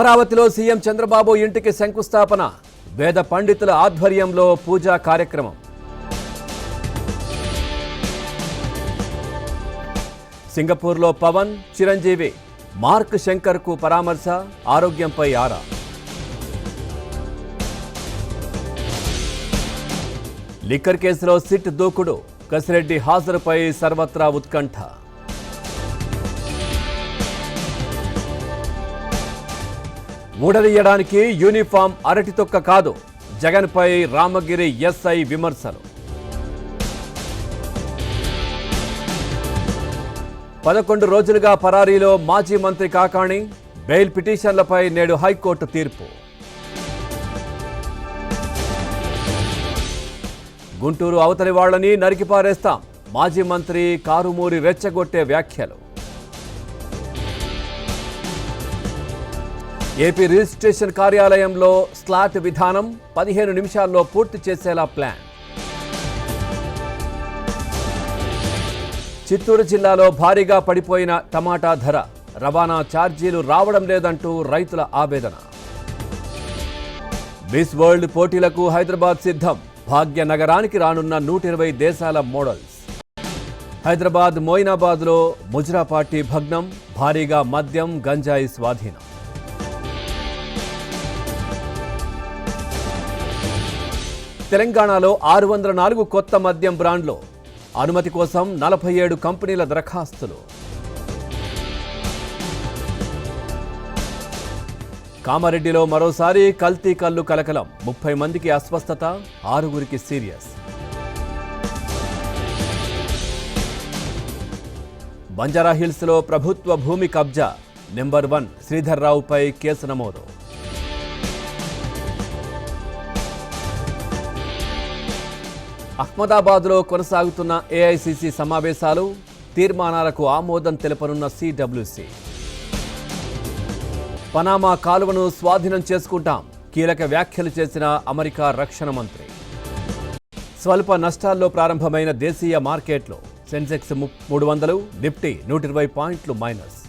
అమరావతిలో సీఎం చంద్రబాబు ఇంటికి శంకుస్థాపన, వేద పండితుల ఆధ్వర్యంలో పూజా కార్యక్రమం. సింగపూర్లో పవన్, చిరంజీవి, మార్క్ శంకర్కు పరామర్శ, ఆరోగ్యంపై ఆరా. లిక్కర్ కేసులో సిట్ దూకుడు, కసిరెడ్డి హాజరుపై సర్వత్రా ఉత్కంఠ. ఊడదీయడానికి యూనిఫామ్ అరటితొక్క కాదు, జగన్పై రామగిరి ఎస్ఐ విమర్శలు. 11 రోజులుగా పరారీలో మాజీ మంత్రి కాకాణి, బెయిల్ పిటిషన్లపై నేడు హైకోర్టు తీర్పు. గుంటూరు అవతలి వాళ్లని నరికిపారేస్తాం, మాజీ మంత్రి కారుమూరి రెచ్చగొట్టే వ్యాఖ్యలు. ఏపీ రిజిస్ట్రేషన్ కార్యాలయంలో స్లాట్ విధానం 15 నిమిషాల్లో పూర్తి చేసేలా ప్లాన్. చిత్తూరు జిల్లాలో భారీగా పడిపోయిన టమాటా ధర, రవాణా ఛార్జీలు రావడం లేదంటూ రైతుల ఆవేదన. మిస్ వరల్డ్ పోటీలకు హైదరాబాద్ సిద్ధం, భాగ్యనగరానికి రానున్న 120 దేశాల మోడల్స్. హైదరాబాద్ మోయినాబాద్లో ముజ్రా పార్టీ భగ్నం, భారీగా మద్యం, గంజాయి స్వాధీనం. తెలంగాణలో 604 కొత్త మద్యం బ్రాండ్లు, అనుమతి కోసం 47 కంపెనీల దరఖాస్తులు. కామారెడ్డిలో మరోసారి కల్తీ కల్లు కలకలం, 30 మందికి అస్వస్థత, 6గురికి సీరియస్. బంజారాహిల్స్లో ప్రభుత్వ భూమి కబ్జా, నెంబర్ 1 శ్రీధర్ రావుపై కేసు నమోదు. అహ్మదాబాద్లో కొనసాగుతున్న ఏఐసీసీ సమావేశాలు, తీర్మానాలకు ఆమోదం తెలపనున్న సిడబ్ల్యూసీ. పనామా కాలువను స్వాధీనం చేసుకుంటాం, కీలక వ్యాఖ్యలు చేసిన అమెరికా రక్షణ మంత్రి. స్వల్ప నష్టాల్లో ప్రారంభమైన దేశీయ మార్కెట్లో సెన్సెక్స్ 300, నిఫ్టీ 120 పాయింట్లు మైనస్.